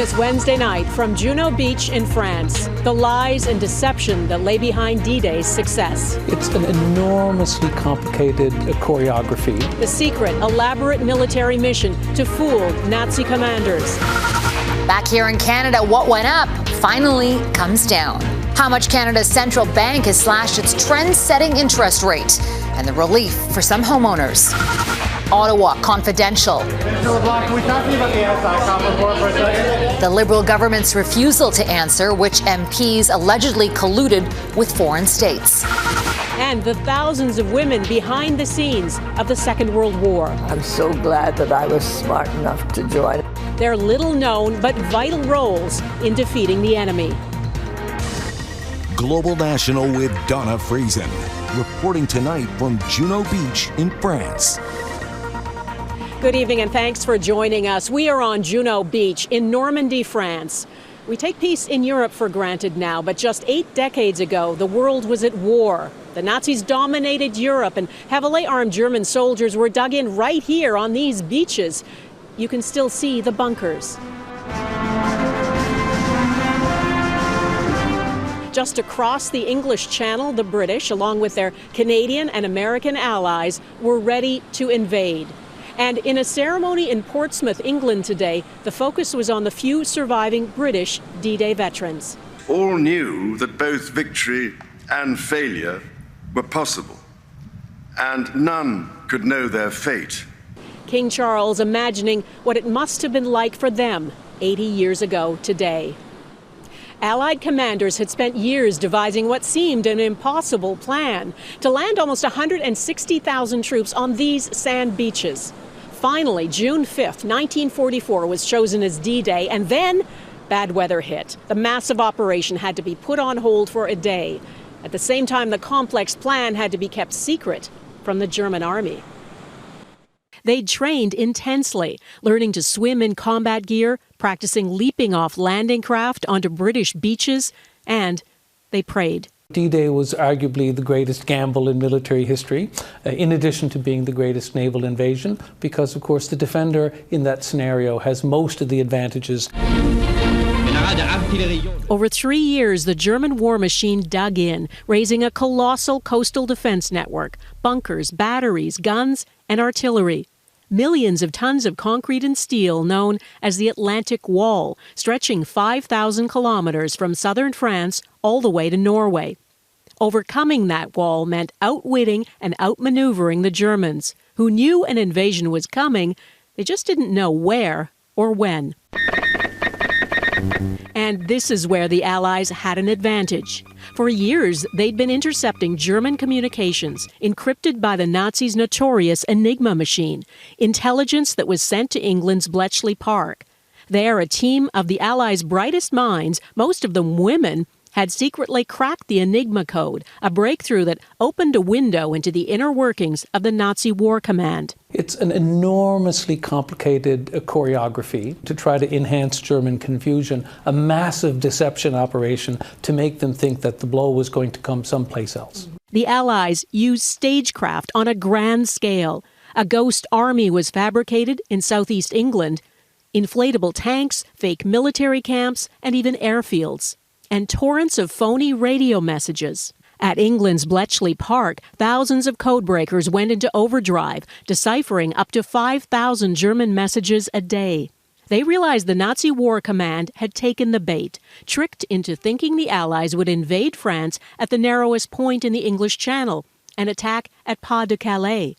this Wednesday night from Juno Beach in France, the lies and deception that lay behind D-Day's success. It's an enormously complicated choreography. The secret, elaborate military mission to fool Nazi commanders. Back here in Canada, what went up finally comes down. How much Canada's central bank has slashed its trend-setting interest rate, and the relief for some homeowners. Ottawa confidential. Mr. LeBlanc, can we talk to you about the NSICOP report for a second? The Liberal government's refusal to answer which MPs allegedly colluded with foreign states. And the thousands of women behind the scenes of the Second World War. I'm so glad that I was smart enough to join. Their little-known but vital roles in defeating the enemy. Global National with Dawna Friesen, reporting tonight from Juno Beach in France. Good evening and thanks for joining us. We are on Juno Beach in Normandy, France. We take peace in Europe for granted now, but just 8 decades ago, the world was at war. The Nazis dominated Europe, and heavily armed German soldiers were dug in right here on these beaches. You can still see the bunkers. Just across the English Channel, the British, along with their Canadian and American allies, were ready to invade. And in a ceremony in Portsmouth, England today, the focus was on the few surviving British D-Day veterans. All knew that both victory and failure were possible, and none could know their fate. King Charles imagining what it must have been like for them 80 years ago today. Allied commanders had spent years devising what seemed an impossible plan to land almost 160,000 troops on these sand beaches. Finally, June 5th, 1944 was chosen as D-Day, and then bad weather hit. The massive operation had to be put on hold for a day. At the same time, the complex plan had to be kept secret from the German army. They'd trained intensely, learning to swim in combat gear, practicing leaping off landing craft onto British beaches, and they prayed. D-Day was arguably the greatest gamble in military history, in addition to being the greatest naval invasion, because, of course, the defender in that scenario has most of the advantages. Over 3 years, the German war machine dug in, raising a colossal coastal defense network, bunkers, batteries, guns, and artillery. Millions of tons of concrete and steel known as the Atlantic Wall, stretching 5,000 kilometers from southern France all the way to Norway. Overcoming that wall meant outwitting and outmaneuvering the Germans, who knew an invasion was coming, they just didn't know where or when. And this is where the Allies had an advantage. For years, they'd been intercepting German communications, encrypted by the Nazis' notorious Enigma machine, intelligence that was sent to England's Bletchley Park. There, a team of the Allies' brightest minds, most of them women, had secretly cracked the Enigma code, a breakthrough that opened a window into the inner workings of the Nazi War Command. It's an enormously complicated choreography to try to enhance German confusion, a massive deception operation to make them think that the blow was going to come someplace else. The Allies used stagecraft on a grand scale. A ghost army was fabricated in southeast England, inflatable tanks, fake military camps, and even airfields, and torrents of phony radio messages. At England's Bletchley Park, thousands of codebreakers went into overdrive, deciphering up to 5,000 German messages a day. They realized the Nazi War Command had taken the bait, tricked into thinking the Allies would invade France at the narrowest point in the English Channel and attack at Pas de Calais.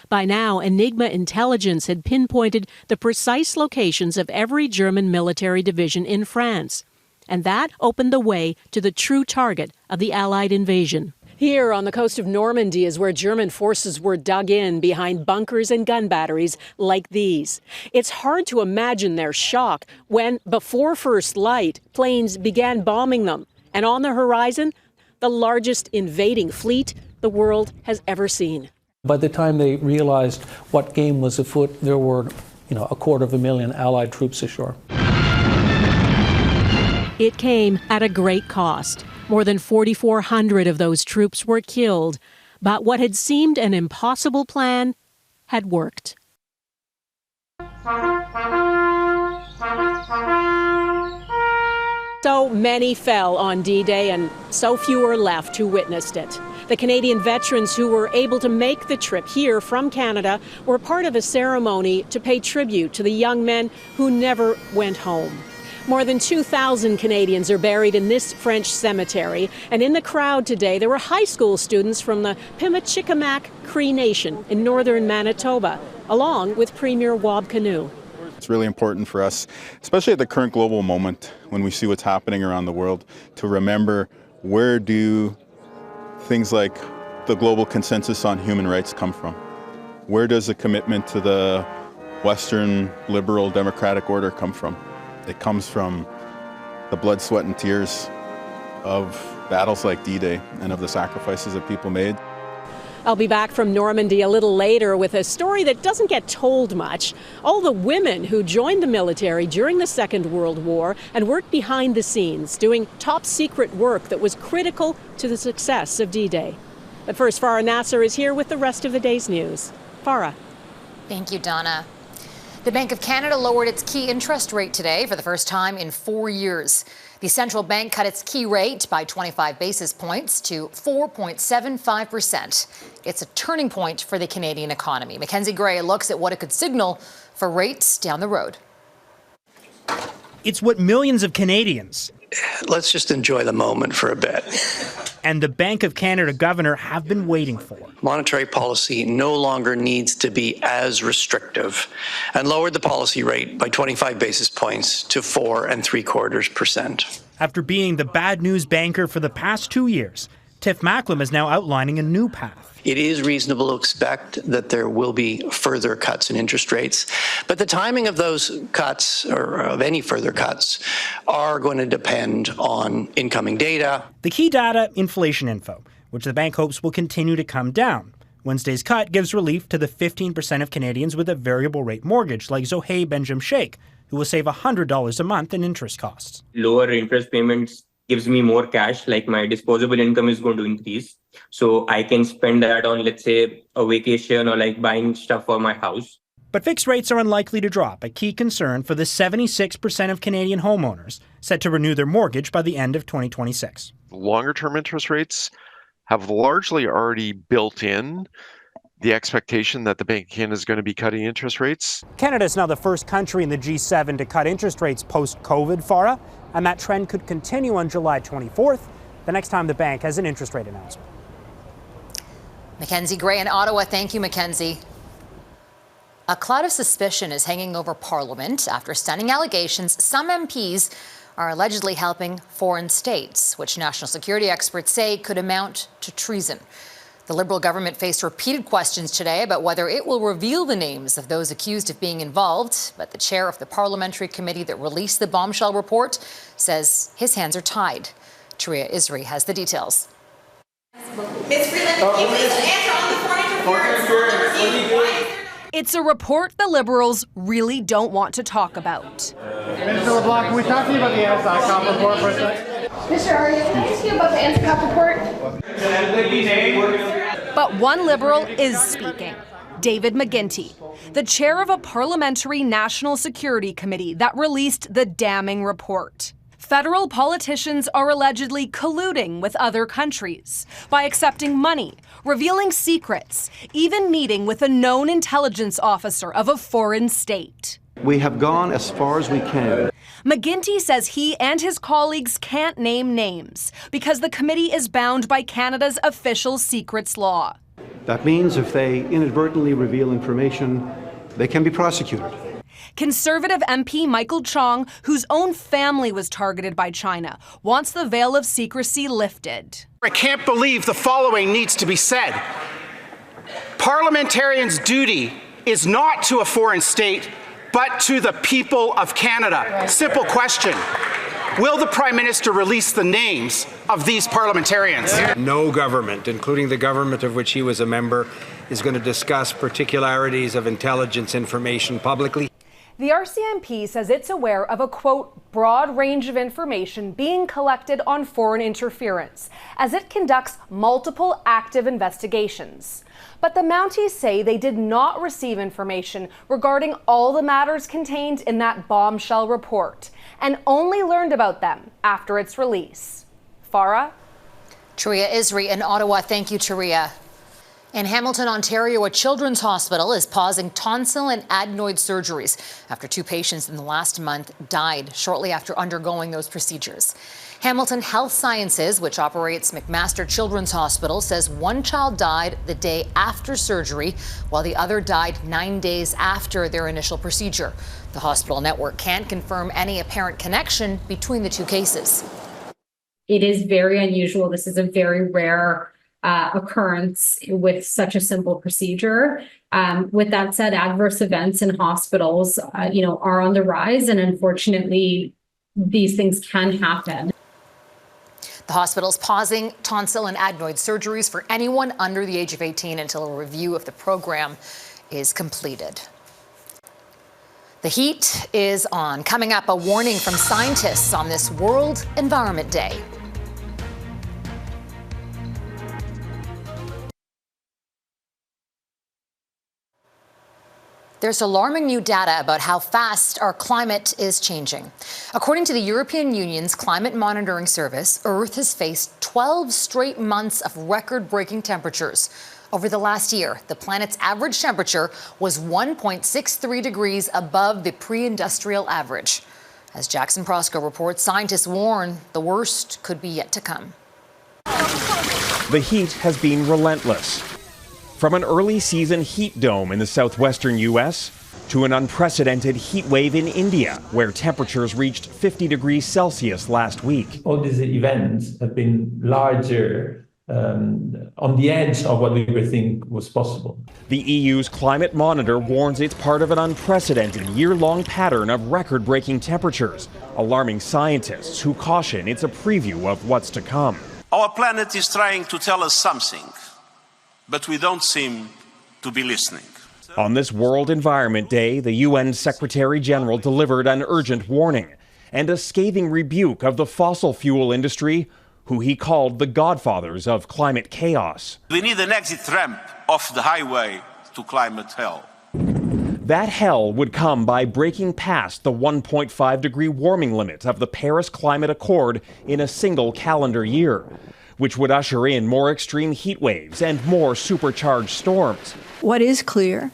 By now, Enigma intelligence had pinpointed the precise locations of every German military division in France. And that opened the way to the true target of the Allied invasion. Here on the coast of Normandy is where German forces were dug in behind bunkers and gun batteries like these. It's hard to imagine their shock when, before first light, planes began bombing them. And on the horizon, the largest invading fleet the world has ever seen. By the time they realized what game was afoot, there were, 250,000 Allied troops ashore. It came at a great cost. More than 4,400 of those troops were killed. But what had seemed an impossible plan had worked. So many fell on D-Day and so few are left who witnessed it. The Canadian veterans who were able to make the trip here from Canada were part of a ceremony to pay tribute to the young men who never went home. More than 2,000 Canadians are buried in this French cemetery, and in the crowd today there were high school students from the Pimachikamak Cree Nation in northern Manitoba, along with Premier Wab Kinew. It's really important for us, especially at the current global moment when we see what's happening around the world, to remember where do things like the global consensus on human rights come from? Where does the commitment to the Western liberal democratic order come from? It comes from the blood, sweat, and tears of battles like D-Day and of the sacrifices that people made. I'll be back from Normandy a little later with a story that doesn't get told much. All the women who joined the military during the Second World War and worked behind the scenes, doing top secret work that was critical to the success of D-Day. But first, Farah Nasser is here with the rest of the day's news. Farah. Thank you, Dawna. The Bank of Canada lowered its key interest rate today for the first time in 4 years. The central bank cut its key rate by 25 basis points to 4.75%. It's a turning point for the Canadian economy. Mackenzie Gray looks at what it could signal for rates down the road. It's what millions of Canadians, let's just enjoy the moment for a bit, and the Bank of Canada governor have been waiting for. Monetary policy no longer needs to be as restrictive, and lowered the policy rate by 25 basis points to 4.75%. After being the bad news banker for the past 2 years, Tiff Macklem is now outlining a new path. It is reasonable to expect that there will be further cuts in interest rates, but the timing of those cuts, or of any further cuts, are going to depend on incoming data. The key data, inflation info, which the bank hopes will continue to come down. Wednesday's cut gives relief to the 15% of Canadians with a variable rate mortgage, like Zohei Benjam Sheikh, who will save $100 a month in interest costs. Lower interest payments gives me more cash, like my disposable income is going to increase. So I can spend that on, let's say, a vacation or like buying stuff for my house. But fixed rates are unlikely to drop, a key concern for the 76% of Canadian homeowners set to renew their mortgage by the end of 2026. Longer-term interest rates have largely already built in the expectation that the Bank of Canada is going to be cutting interest rates. Canada is now the first country in the G7 to cut interest rates post-COVID, Farah, and that trend could continue on July 24th, the next time the bank has an interest rate announcement. Mackenzie Gray in Ottawa. Thank you, Mackenzie. A cloud of suspicion is hanging over Parliament after stunning allegations some MPs are allegedly helping foreign states, which national security experts say could amount to treason. The Liberal government faced repeated questions today about whether it will reveal the names of those accused of being involved, but the chair of the parliamentary committee that released the bombshell report says his hands are tied. Touria Izri has the details. Ms. Friesen, can you please answer on the foreign interference? It's a report the Liberals really don't want to talk about. Minister LeBlanc, can we talk to you about the NSICOP report for a second? Mr. Arya, can I ask you about the NSICOP report? But one Liberal is speaking. David McGuinty, the chair of a parliamentary national security committee that released the damning report. Federal politicians are allegedly colluding with other countries by accepting money, revealing secrets, even meeting with a known intelligence officer of a foreign state. We have gone as far as we can. McGuinty says he and his colleagues can't name names because the committee is bound by Canada's official secrets law. That means if they inadvertently reveal information, they can be prosecuted. Conservative MP Michael Chong, whose own family was targeted by China, wants the veil of secrecy lifted. I can't believe the following needs to be said. Parliamentarians' duty is not to a foreign state, but to the people of Canada. Simple question. Will the Prime Minister release the names of these parliamentarians? No government, including the government of which he was a member, is going to discuss particularities of intelligence information publicly. The RCMP says it's aware of a, quote, broad range of information being collected on foreign interference as it conducts multiple active investigations. But the Mounties say they did not receive information regarding all the matters contained in that bombshell report and only learned about them after its release. Farah? Touria Izri in Ottawa. Thank you, Touria. In Hamilton, Ontario, a children's hospital is pausing tonsil and adenoid surgeries after 2 patients in the last month died shortly after undergoing those procedures. Hamilton Health Sciences, which operates McMaster Children's Hospital, says 1 child died the day after surgery, while the other died 9 days after their initial procedure. The hospital network can't confirm any apparent connection between the 2 cases. It is very unusual. This is a very rare occurrence with such a simple procedure. With that said, adverse events in hospitals, are on the rise, and unfortunately, these things can happen. The hospital's pausing tonsil and adenoid surgeries for anyone under the age of 18 until a review of the program is completed. The heat is on. Coming up, a warning from scientists on this World Environment Day. There's alarming new data about how fast our climate is changing. According to the European Union's Climate Monitoring Service, Earth has faced 12 straight months of record-breaking temperatures. Over the last year, the planet's average temperature was 1.63 degrees above the pre-industrial average. As Jackson Prosco reports, scientists warn the worst could be yet to come. The heat has been relentless. From an early season heat dome in the southwestern U.S. to an unprecedented heat wave in India, where temperatures reached 50 degrees Celsius last week. All these events have been larger, on the edge of what we were thinking was possible. The EU's climate monitor warns it's part of an unprecedented year-long pattern of record-breaking temperatures, alarming scientists who caution it's a preview of what's to come. Our planet is trying to tell us something, but we don't seem to be listening. On this World Environment Day, the UN Secretary General delivered an urgent warning and a scathing rebuke of the fossil fuel industry, who he called the godfathers of climate chaos. We need an exit ramp off the highway to climate hell. That hell would come by breaking past the 1.5-degree warming limit of the Paris Climate Accord in a single calendar year, which would usher in more extreme heat waves and more supercharged storms. What is clear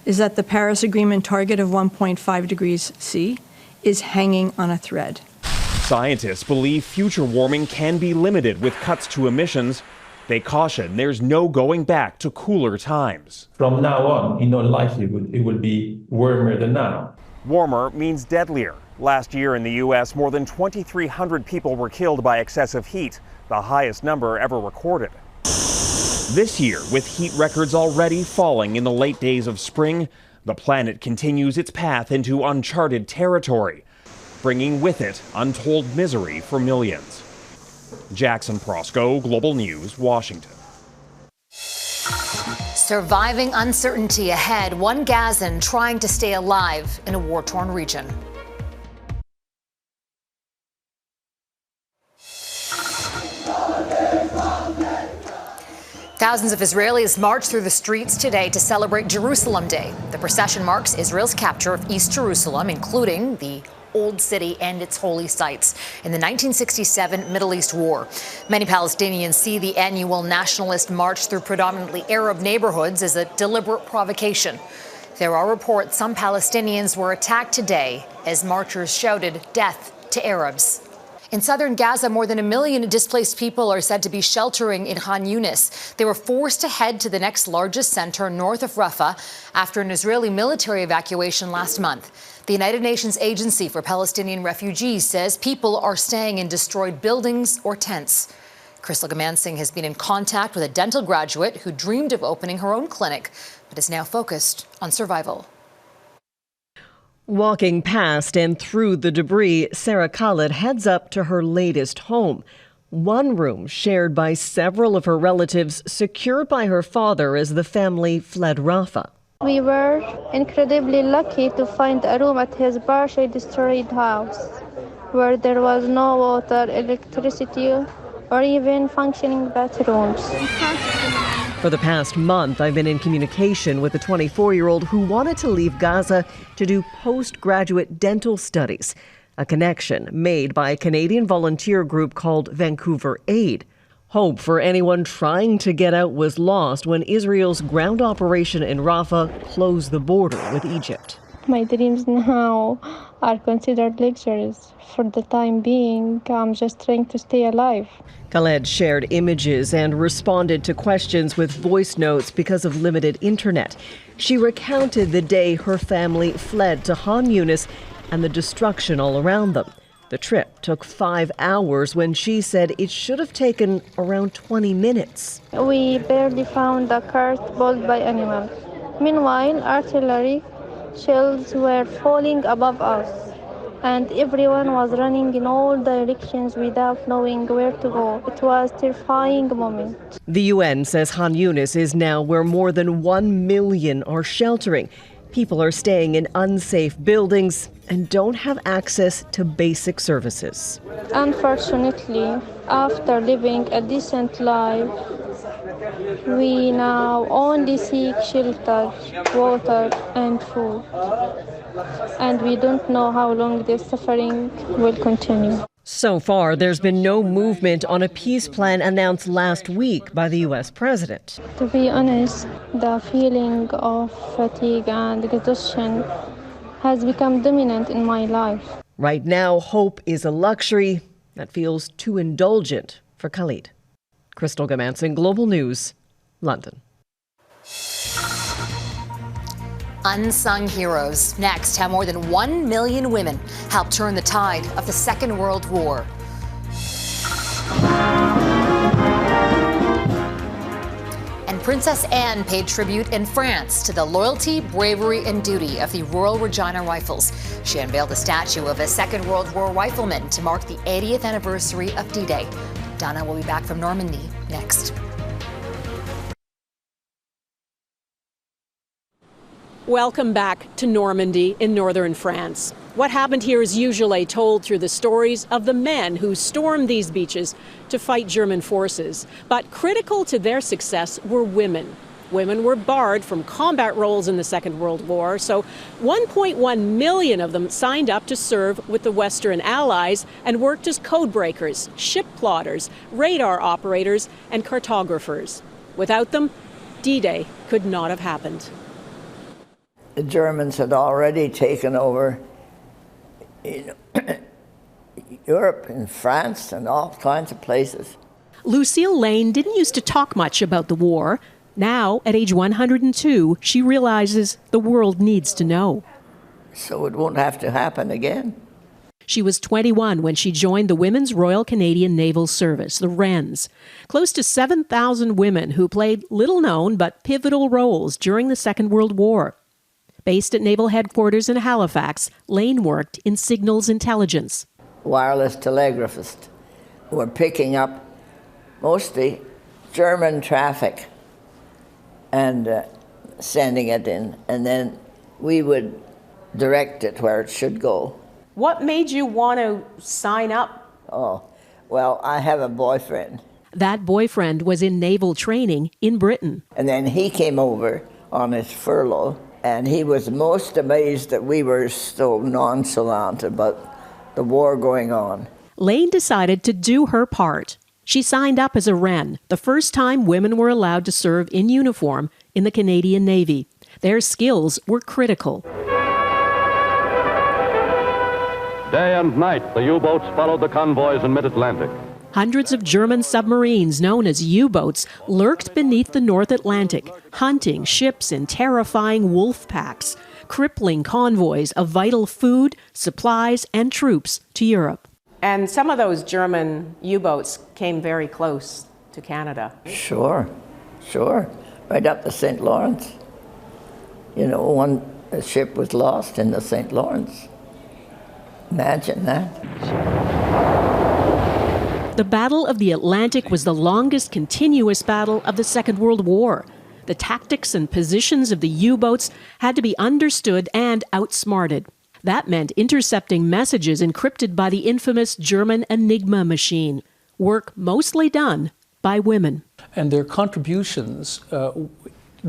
is that the Paris Agreement target of 1.5 degrees C is hanging on a thread. Scientists believe future warming can be limited with cuts to emissions. They caution there's no going back to cooler times. From now on, in all likelihood, it will be warmer than now. Warmer means deadlier. Last year in the U.S., more than 2,300 people were killed by excessive heat, the highest number ever recorded. This year, with heat records already falling in the late days of spring, the planet continues its path into uncharted territory, bringing with it untold misery for millions. Jackson Prosco, Global News, Washington. Surviving uncertainty ahead, one Gazan trying to stay alive in a war-torn region. Thousands of Israelis marched through the streets today to celebrate Jerusalem Day. The procession marks Israel's capture of East Jerusalem, including the Old City and its holy sites in the 1967 Middle East War. Many Palestinians see the annual nationalist march through predominantly Arab neighborhoods as a deliberate provocation. There are reports some Palestinians were attacked today as marchers shouted death to Arabs. In southern Gaza, more than 1 million displaced people are said to be sheltering in Khan Yunis. They were forced to head to the next largest center north of Rafah after an Israeli military evacuation last month. The United Nations Agency for Palestinian Refugees says people are staying in destroyed buildings or tents. Crystal Gamansing has been in contact with a dental graduate who dreamed of opening her own clinic, but is now focused on survival. Walking past and through the debris, Sarah Khalid heads up to her latest home. One room shared by several of her relatives, secured by her father as the family fled Rafah. We were incredibly lucky to find a room at his partially destroyed house, where there was no water, electricity, or even functioning bathrooms. For the past month, I've been in communication with a 24-year-old who wanted to leave Gaza to do postgraduate dental studies, a connection made by a Canadian volunteer group called Vancouver Aid. Hope for anyone trying to get out was lost when Israel's ground operation in Rafah closed the border with Egypt. My dreams now are considered luxuries. For the time being, I'm just trying to stay alive. Khaled shared images and responded to questions with voice notes because of limited internet. She recounted the day her family fled to Han Yunis and the destruction all around them. The trip took 5 hours when she said it should have taken around 20 minutes. We barely found a cart pulled by animals. Meanwhile, artillery shells were falling above us, and everyone was running in all directions without knowing where to go. It was a terrifying moment. The UN says Han Yunis is now where more than 1 million are sheltering. People are staying in unsafe buildings and don't have access to basic services. Unfortunately, after living a decent life, we now only seek shelter, water, and food. And we don't know how long this suffering will continue. So far, there's been no movement on a peace plan announced last week by the U.S. president. To be honest, the feeling of fatigue and exhaustion has become dominant in my life. Right now, hope is a luxury that feels too indulgent for Khalid. Crystal Gamanson, Global News, London. Unsung heroes. Next, how more than 1 million women helped turn the tide of the Second World War. And Princess Anne paid tribute in France to the loyalty, bravery, and duty of the Royal Regina Rifles. She unveiled a statue of a Second World War rifleman to mark the 80th anniversary of D-Day. Dawna will be back from Normandy next. Welcome back to Normandy in northern France. What happened here is usually told through the stories of the men who stormed these beaches to fight German forces. But critical to their success were women. Women were barred from combat roles in the Second World War, so 1.1 million of them signed up to serve with the Western Allies and worked as code breakers, ship plotters, radar operators, and cartographers. Without them, D-Day could not have happened. The Germans had already taken over Europe and France and all kinds of places. Lucille Lane didn't used to talk much about the war. Now, at age 102, she realizes the world needs to know. So it won't have to happen again. She was 21 when she joined the Women's Royal Canadian Naval Service, the Wrens. Close to 7,000 women who played little-known but pivotal roles during the Second World War. Based at Naval Headquarters in Halifax, Lane worked in signals intelligence. Wireless telegraphists were picking up mostly German traffic and sending it in, and then we would direct it where it should go. What made you want to sign up? Oh, well, I have a boyfriend. That boyfriend was in naval training in Britain. And then he came over on his furlough, and he was most amazed that we were so nonchalant about the war going on. Lane decided to do her part. She signed up as a Wren, the first time women were allowed to serve in uniform in the Canadian Navy. Their skills were critical. Day and night, the U-boats followed the convoys in mid-Atlantic. Hundreds of German submarines, known as U-boats, lurked beneath the North Atlantic, hunting ships in terrifying wolf packs, crippling convoys of vital food, supplies, and troops to Europe. And some of those German U-boats came very close to Canada. Sure. Right up the St. Lawrence. You know, one ship was lost in the St. Lawrence. Imagine that. The Battle of the Atlantic was the longest continuous battle of the Second World War. The tactics and positions of the U-boats had to be understood and outsmarted. That meant intercepting messages encrypted by the infamous German Enigma machine, work mostly done by women. And their contributions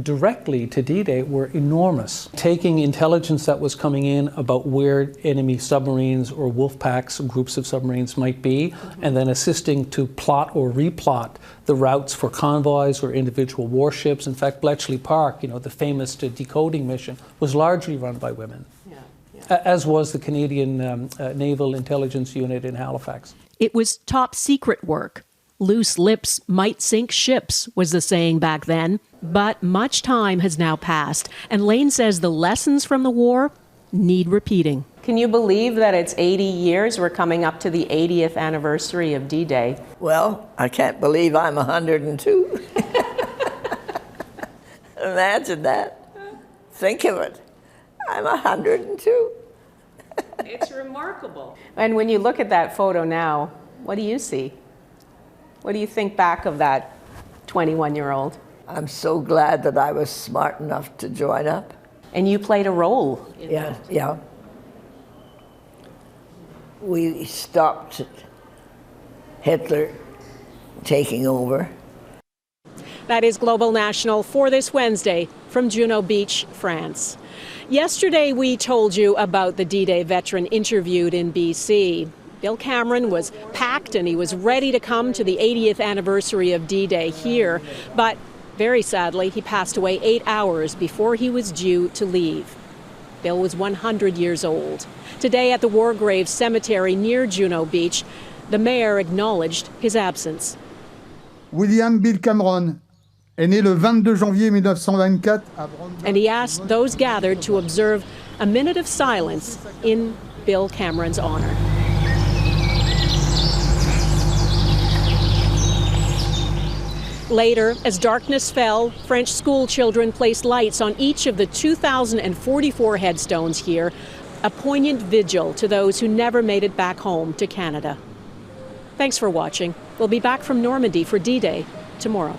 directly to D-Day were enormous. Taking intelligence that was coming in about where enemy submarines or wolf packs, groups of submarines might be, and then assisting to plot or replot the routes for convoys or individual warships. In fact, Bletchley Park, the famous decoding mission, was largely run by women, as was the Canadian Naval Intelligence Unit in Halifax. It was top secret work. Loose lips might sink ships, was the saying back then. But much time has now passed, and Lane says the lessons from the war need repeating. Can you believe that it's 80 years? We're coming up to the 80th anniversary of D-Day. Well, I can't believe I'm 102. Imagine that. Think of it. I'm 102. It's remarkable. And when you look at that photo now, what do you see? What do you think back of that 21-year-old? I'm so glad that I was smart enough to join up. And you played a role in that. Yeah. We stopped Hitler taking over. That is Global National for this Wednesday from Juno Beach, France. Yesterday we told you about the D-Day veteran interviewed in BC. Bill Cameron was packed and he was ready to come to the 80th anniversary of D-Day here, but very sadly, he passed away 8 hours before he was due to leave. Bill was 100 years old. Today at the War Graves Cemetery near Juno Beach, the mayor acknowledged his absence. William Bill Cameron est né le 22 janvier 1924 à Brandon. And he asked those gathered to observe a minute of silence in Bill Cameron's honor. Later, as darkness fell, French school children placed lights on each of the 2,044 headstones here, a poignant vigil to those who never made it back home to Canada. Thanks for watching. We'll be back from Normandy for D-Day tomorrow.